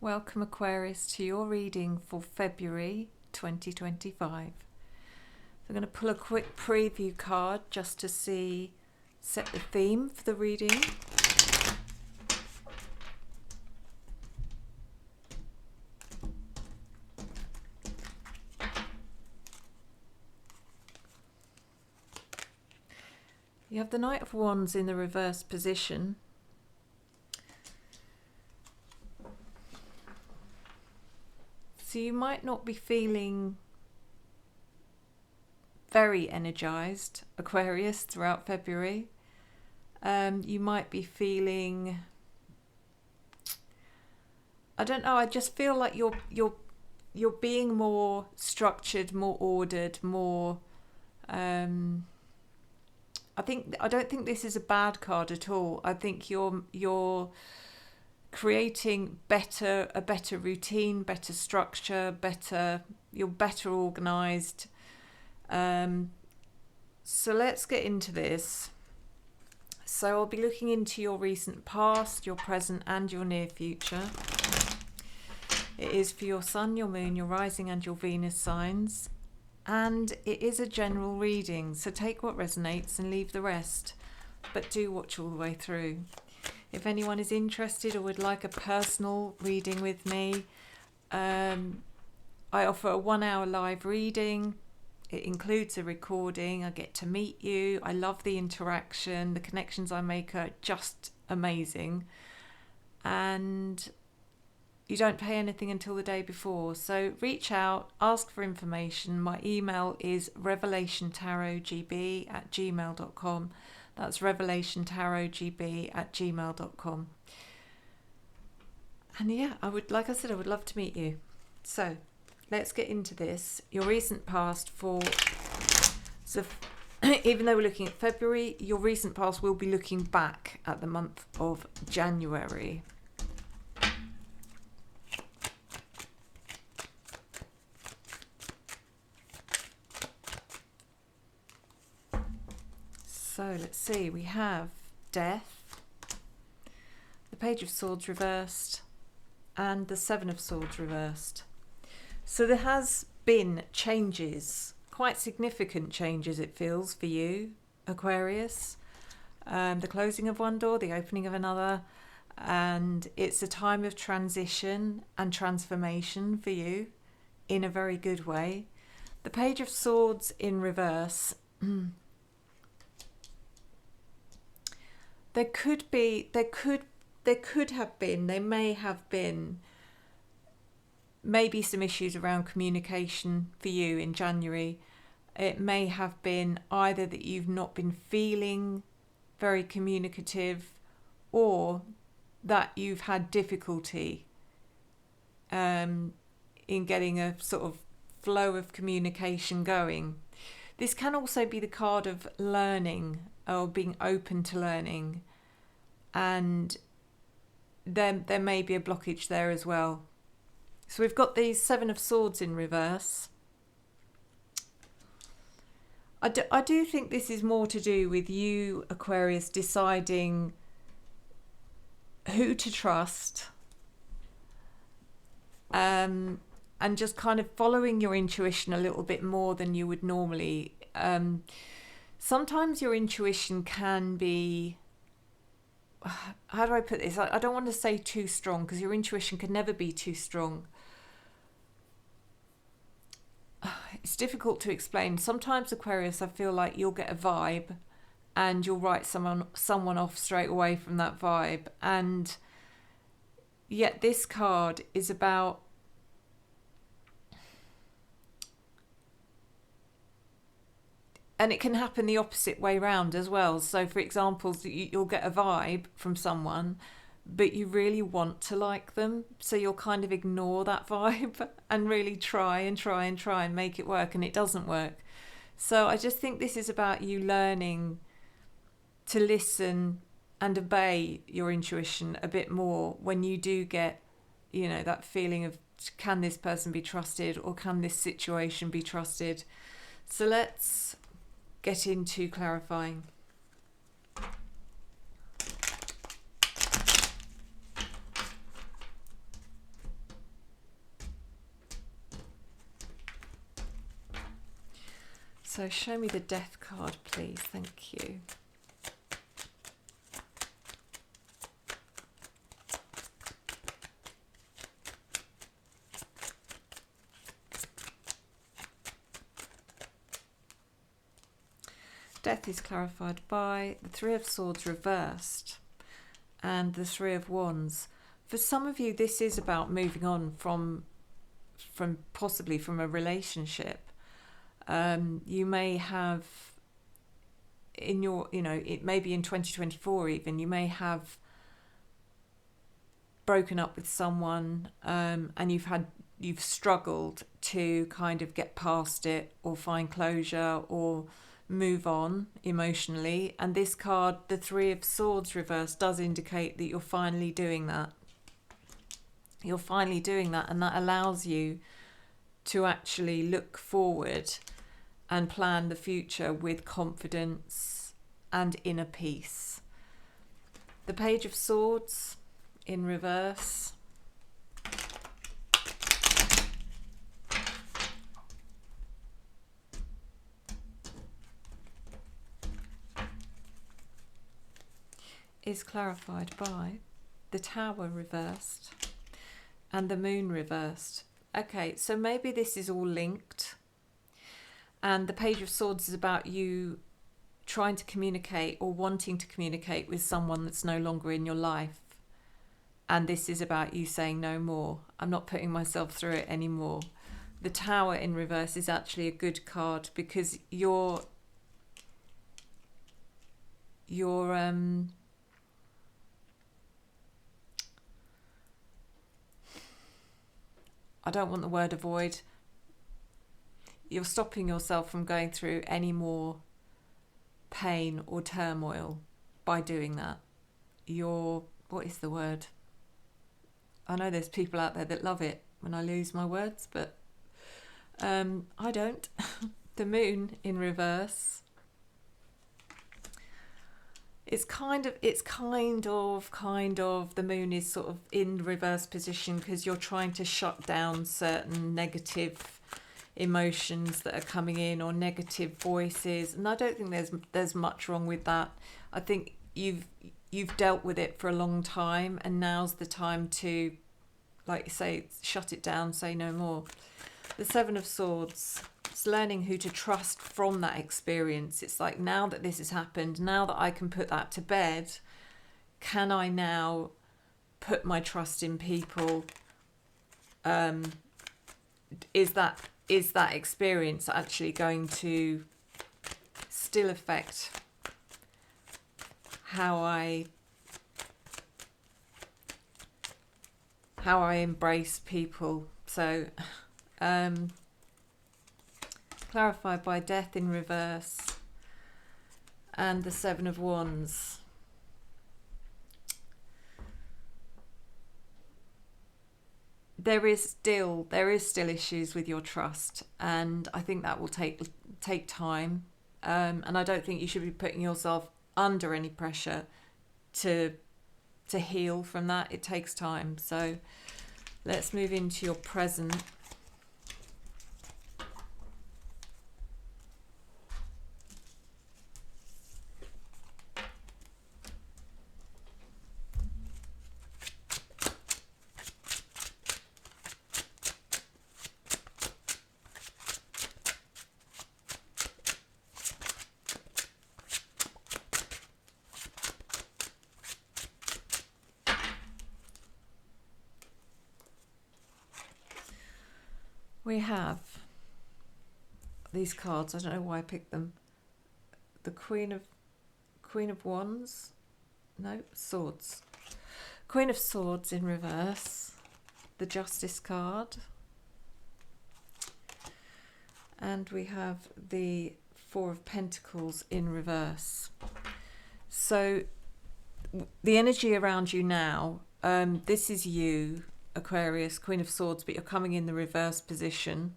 Welcome Aquarius to your reading for February 2025. So I'm going to pull a quick preview card just to set the theme for the reading. You have the Knight of Wands in the reverse position. So you might not be feeling very energized, Aquarius, throughout February. You might be feeling, I don't know, I just feel like you're being more structured, more ordered, more I don't think this is a bad card at all. I think you're creating a better routine, better structure, you're better organized. So let's get into this. So I'll be looking into your recent past, your present and your near future. It is for your sun, your moon, your rising and your Venus signs. And it is a general reading, so take what resonates and leave the rest, but do watch all the way through. If anyone is interested or would like a personal reading with me, I offer a 1 hour live reading. It includes a recording. I get to meet you. I love the interaction. The connections I make are just amazing. And you don't pay anything until the day before. So reach out, ask for information. My email is revelationtarotgb@gmail.com. That's revelationtarotgb@gmail.com. And yeah, I would love to meet you. So let's get into this. Your recent past even though we're looking at February, your recent past will be looking back at the month of January. So let's see, we have Death, the Page of Swords reversed, and the Seven of Swords reversed. So there has been changes, quite significant changes it feels for you, Aquarius. The closing of one door, the opening of another, and it's a time of transition and transformation for you in a very good way. The Page of Swords in reverse. There may have been maybe some issues around communication for you in January. It may have been either that you've not been feeling very communicative, or that you've had difficulty in getting a sort of flow of communication going. This can also be the card of learning or being open to learning, and there may be a blockage there as well. So we've got these Seven of Swords in reverse. I do think this is more to do with you, Aquarius, deciding who to trust, and just kind of following your intuition a little bit more than you would normally. Sometimes your intuition can be, how do I put this? I don't want to say too strong, because your intuition can never be too strong. It's difficult to explain. Sometimes, Aquarius, I feel like you'll get a vibe and you'll write someone off straight away from that vibe. And yet this card is about and it can happen the opposite way round as well. So, for example, you'll get a vibe from someone, but you really want to like them. So you'll kind of ignore that vibe and really try and make it work, and it doesn't work. So I just think this is about you learning to listen and obey your intuition a bit more when you do get, that feeling of, can this person be trusted, or can this situation be trusted? So let's get into clarifying. So show me the Death card, please. Thank you. Death is clarified by the Three of Swords reversed and the Three of Wands. For some of you, this is about moving on from possibly from a relationship. You may have in your, it may be in 2024 even, you may have broken up with someone and you've struggled to kind of get past it or find closure or move on emotionally, and this card, the Three of Swords reversed, does indicate that you're finally doing that. You're finally doing that, and that allows you to actually look forward and plan the future with confidence and inner peace. The Page of Swords in reverse. Is clarified by the Tower reversed and the Moon reversed. Okay, so maybe this is all linked, and the Page of Swords is about you trying to communicate or wanting to communicate with someone that's no longer in your life, and this is about you saying no more. I'm not putting myself through it anymore. The Tower in reverse is actually a good card because you're I don't want the word avoid. You're stopping yourself from going through any more pain or turmoil by doing that. What is the word? I know there's people out there that love it when I lose my words, but I don't. The Moon in reverse. It's kind of, the Moon is sort of in reverse position because you're trying to shut down certain negative emotions that are coming in or negative voices. And I don't think there's much wrong with that. I think you've dealt with it for a long time, and now's the time to, like you say, shut it down, say no more. The Seven of Swords. It's learning who to trust from that experience. It's like, now that this has happened, now that I can put that to bed, can I now put my trust in people? Is that experience actually going to still affect how I embrace people? So clarified by Death in reverse and the Seven of Wands. There is still issues with your trust, and I think that will take time. And I don't think you should be putting yourself under any pressure to heal from that. It takes time. So let's move into your present. We have these cards. I don't know why I picked them. The Queen of Wands. No, Swords. Queen of Swords in reverse. The Justice card. And we have the Four of Pentacles in reverse. So the energy around you now, this is you, Aquarius, Queen of Swords, but you're coming in the reverse position.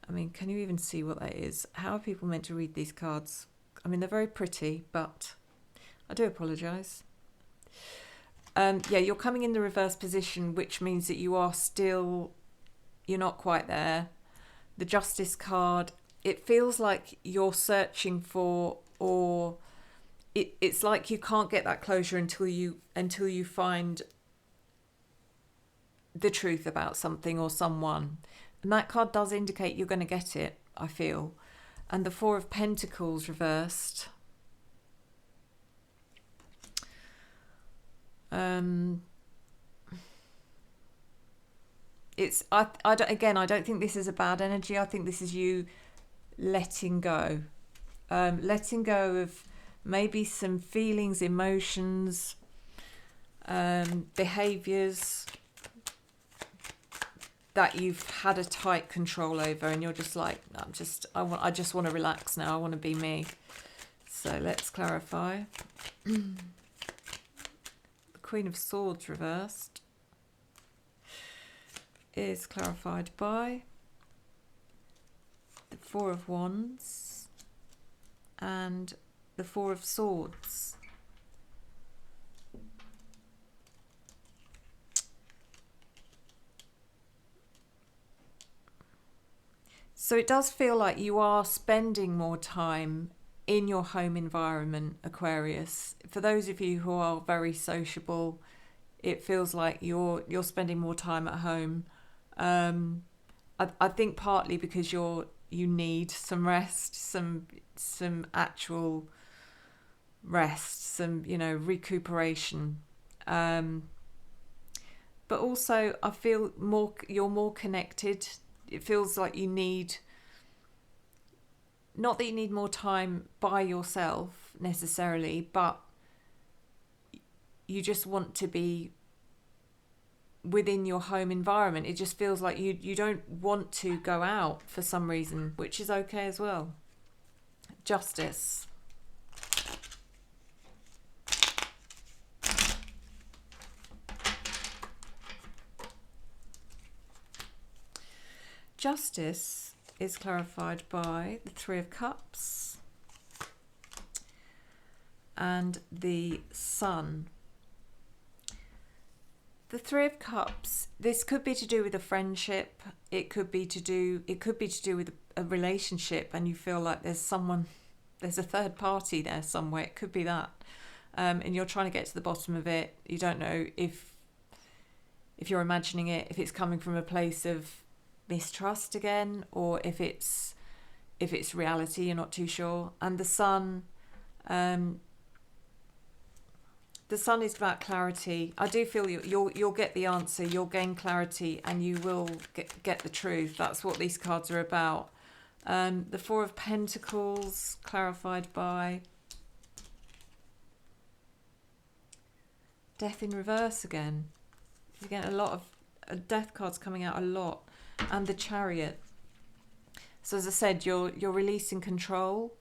I mean, can you even see what that is? How are people meant to read these cards? I mean, they're very pretty, but I do apologise. Yeah, you're coming in the reverse position, which means that you're not quite there. The Justice card it feels like you're searching for, or it's like you can't get that closure until you find the truth about something or someone. And that card does indicate you're going to get it, I feel. And the Four of Pentacles reversed. I don't think this is a bad energy. I think this is you letting go. Letting go of maybe some feelings, emotions, behaviours that you've had a tight control over, and you're just like, I just want to relax now. I want to be me. So let's clarify. The Queen of Swords reversed is clarified by the Four of Wands and the Four of Swords. So it does feel like you are spending more time in your home environment, Aquarius. For those of you who are very sociable, it feels like you're spending more time at home. I think partly because you need some rest, some actual rest, some recuperation. But also I feel you're more connected. It feels like you need, not that you need more time by yourself necessarily, but you just want to be within your home environment. It just feels like you don't want to go out for some reason, which is okay as well. Justice. Justice is clarified by the Three of Cups and the Sun. The Three of Cups, this could be to do with a friendship. It could be to do with a relationship, and you feel like there's a third party there somewhere. It could be that. And you're trying to get to the bottom of it. You don't know if you're imagining it, if it's coming from a place of mistrust again, or if it's reality. You're not too sure. And the Sun is about clarity. I do feel you'll get the answer, you'll gain clarity, and you will get the truth. That's what these cards are about. The Four of Pentacles clarified by Death in reverse again. You get a lot of death cards coming out a lot. And the Chariot. So as I said, you're releasing control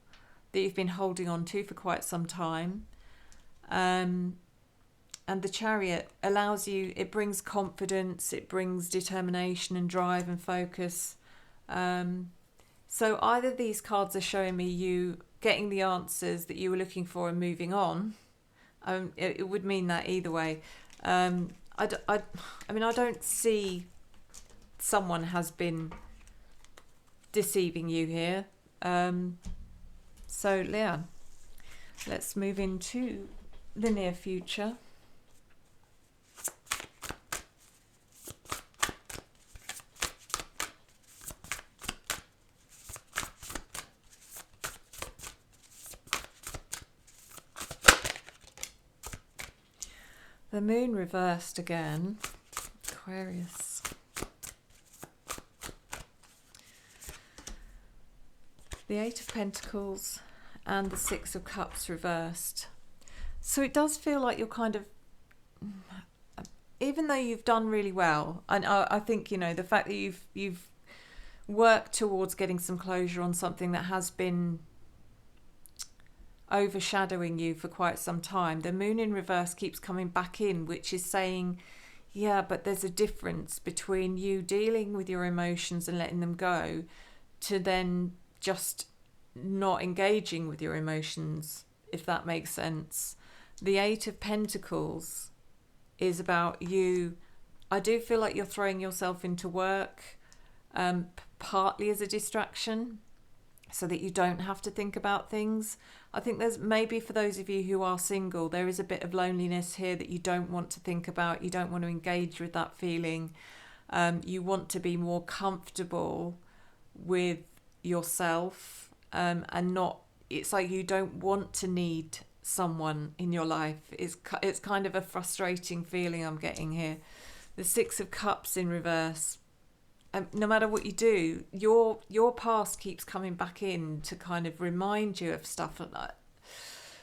that you've been holding on to for quite some time. And the Chariot allows you, it brings confidence, it brings determination and drive and focus. So either these cards are showing me you getting the answers that you were looking for and moving on. It would mean that either way. I mean, I don't see someone has been deceiving you here. So yeah, let's move into the near future. The Moon reversed again, Aquarius. The Eight of Pentacles and the Six of Cups reversed. So it does feel like you're kind of, even though you've done really well, and I think, the fact that you've worked towards getting some closure on something that has been overshadowing you for quite some time, the Moon in reverse keeps coming back in, which is saying, yeah, but there's a difference between you dealing with your emotions and letting them go to then just not engaging with your emotions, if that makes sense. The Eight of Pentacles is about you. I do feel like you're throwing yourself into work, partly as a distraction. so that you don't have to think about things. I think there's maybe for those of you who are single, there is a bit of loneliness here that you don't want to think about. You don't want to engage with that feeling. You want to be more comfortable with yourself, and not, it's like you don't want to need someone in your life. It's kind of a frustrating feeling I'm getting here. The Six of Cups in reverse. No matter what you do, your past keeps coming back in to kind of remind you of stuff like that.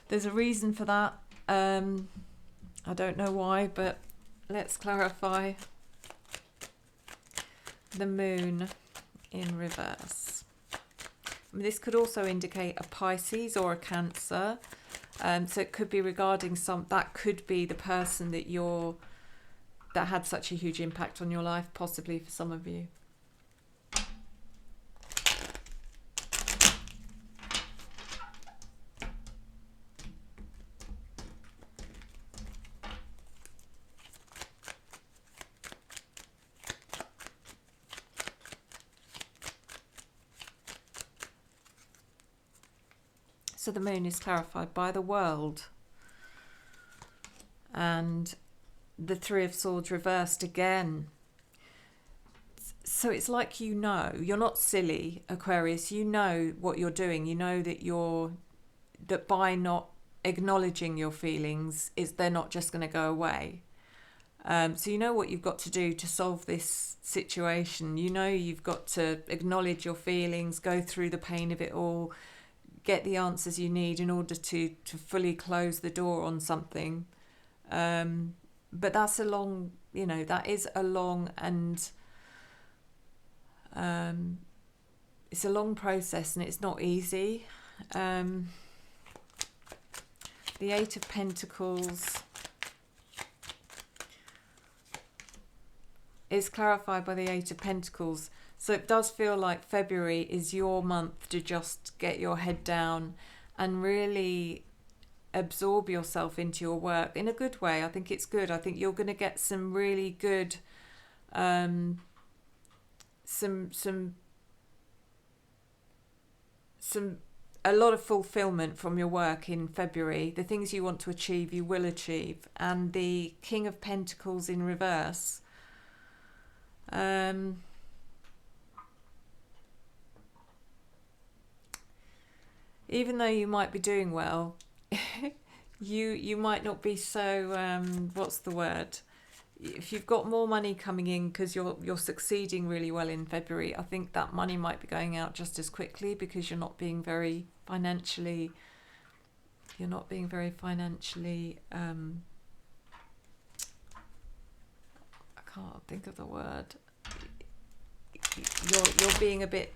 There's a reason for that. I don't know why, but let's clarify. The Moon in reverse. I mean, this could also indicate a Pisces or a Cancer. So it could be regarding that could be the person that had such a huge impact on your life, possibly for some of you. So the Moon is clarified by the World, and the Three of Swords reversed again. So it's like, you're not silly, Aquarius. You know what you're doing. You know that by not acknowledging your feelings, they're not just going to go away. So you know what you've got to do to solve this situation. You know you've got to acknowledge your feelings, go through the pain of it all, get the answers you need in order to fully close the door on something. But that's that is a long and it's a long process, and it's not easy. The Eight of Pentacles is clarified by the Eight of Pentacles. So it does feel like February is your month to just get your head down and really absorb yourself into your work in a good way. I think it's good. I think you're going to get some really good, some a lot of fulfillment from your work in February. The things you want to achieve, you will achieve. And the King of Pentacles in reverse. Even though you might be doing well, you might not be so, what's the word? If you've got more money coming in because you're succeeding really well in February, I think that money might be going out just as quickly because you're not being very financially, I can't think of the word. You're being a bit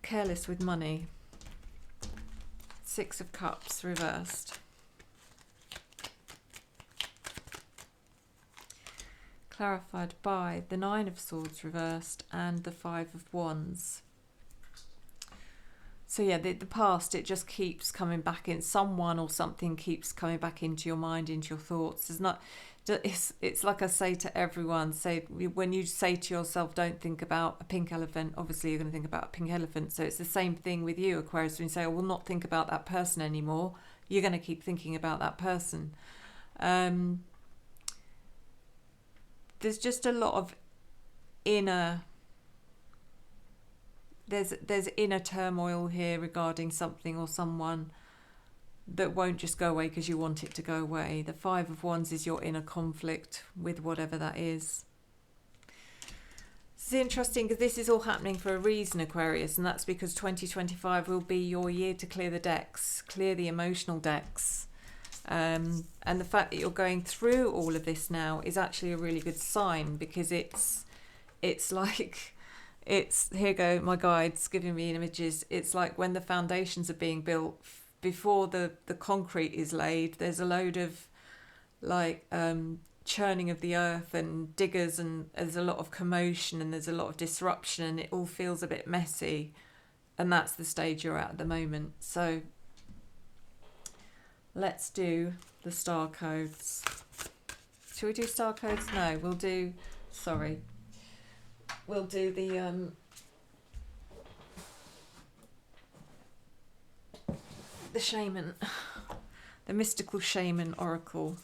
careless with money. Six of Cups reversed. Clarified by the Nine of Swords reversed and the Five of Wands. So yeah, the past, it just keeps coming back in. Someone or something keeps coming back into your mind, into your thoughts. It's like I say to everyone, when you say to yourself, don't think about a pink elephant, obviously you're going to think about a pink elephant. So it's the same thing with you, Aquarius. When you say, I will not think about that person anymore, you're going to keep thinking about that person. There's just a lot of inner turmoil here regarding something or someone that won't just go away because you want it to go away. The Five of Wands is your inner conflict with whatever that is. It's interesting because this is all happening for a reason, Aquarius, and that's because 2025 will be your year to clear the decks, clear the emotional decks. And the fact that you're going through all of this now is actually a really good sign, because it's like, here go my guides giving me images. It's like when the foundations are being built, before the concrete is laid, there's a load of churning of the earth and diggers, and there's a lot of commotion and there's a lot of disruption, and it all feels a bit messy, and that's the stage you're at the moment. So let's do the star codes. Should we do star codes? No, we'll we'll do the shaman, the mystical shaman oracle.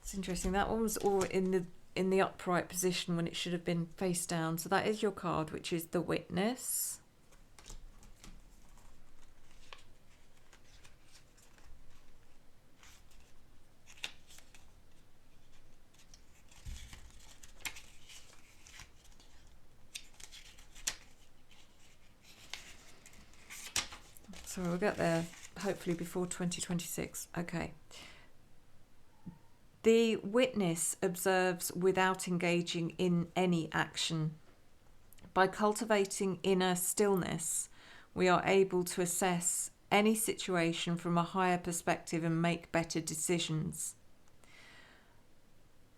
It's interesting. That one was all in the upright position when it should have been face down. So that is your card, which is the Witness. So we'll get there hopefully before 2026. Okay. The Witness observes without engaging in any action. By cultivating inner stillness, we are able to assess any situation from a higher perspective and make better decisions.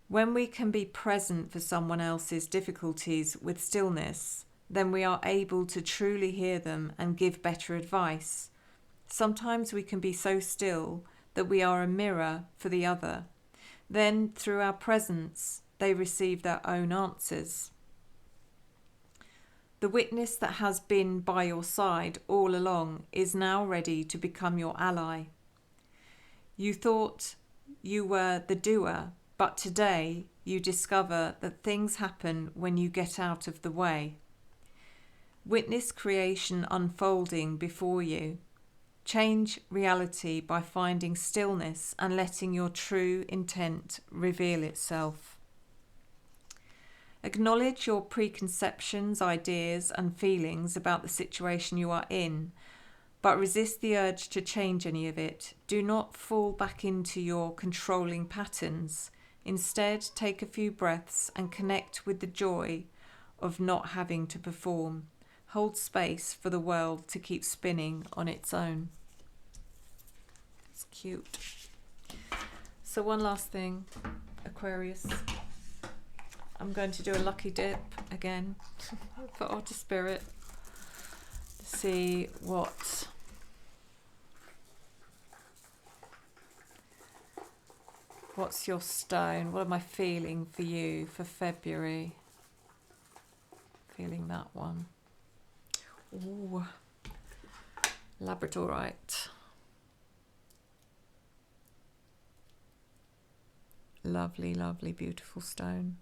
When we can be present for someone else's difficulties with stillness, then we are able to truly hear them and give better advice. Sometimes we can be so still that we are a mirror for the other. Then, through our presence, they receive their own answers. The Witness that has been by your side all along is now ready to become your ally. You thought you were the doer, but today you discover that things happen when you get out of the way. Witness creation unfolding before you. Change reality by finding stillness and letting your true intent reveal itself. Acknowledge your preconceptions, ideas, and feelings about the situation you are in, but resist the urge to change any of it. Do not fall back into your controlling patterns. Instead, take a few breaths and connect with the joy of not having to perform. Hold space for the world to keep spinning on its own. It's cute. So one last thing, Aquarius. I'm going to do a lucky dip again for Otter Spirit. See what's your stone? What am I feeling for you for February? Feeling that one. Ooh, Labradorite. Lovely, lovely, beautiful stone.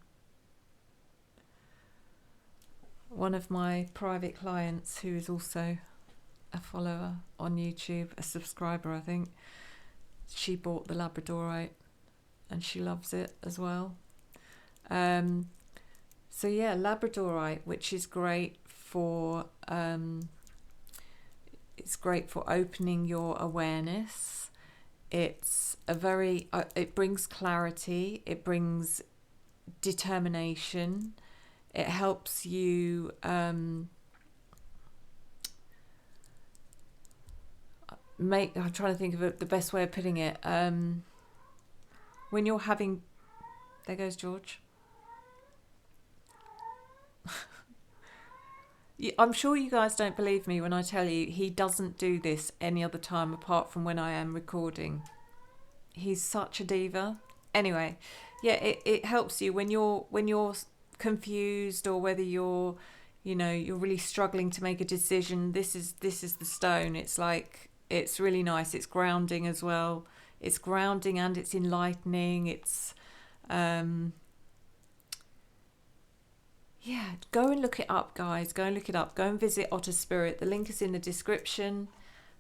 One of my private clients, who is also a follower on YouTube, a subscriber I think, she bought the Labradorite and she loves it as well. So yeah, Labradorite, which is great for it's great for opening your awareness. It's a very it brings clarity, it brings determination, it helps you I'm trying to think of the best way of putting it. When you're having, there goes George. I'm sure you guys don't believe me when I tell you he doesn't do this any other time apart from when I am recording. He's such a diva. Anyway, yeah, it helps you when you're confused, or whether you're really struggling to make a decision. This is the stone. It's like, it's really nice. It's grounding as well. It's grounding and it's enlightening. It's yeah, go and look it up, guys. Go and look it up. Go and visit Otter Spirit. The link is in the description.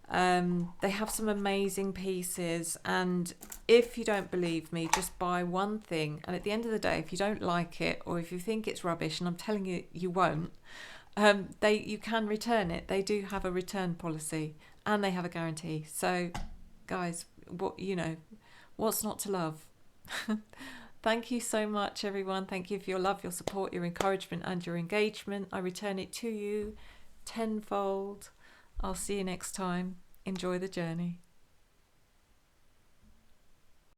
They have some amazing pieces, and if you don't believe me, just buy one thing, and at the end of the day, if you don't like it, or if you think it's rubbish, and I'm telling you you won't, you can return it. They do have a return policy and they have a guarantee. So guys, what's not to love? Thank you so much, everyone. Thank you for your love, your support, your encouragement, and your engagement. I return it to you tenfold. I'll see you next time. Enjoy the journey.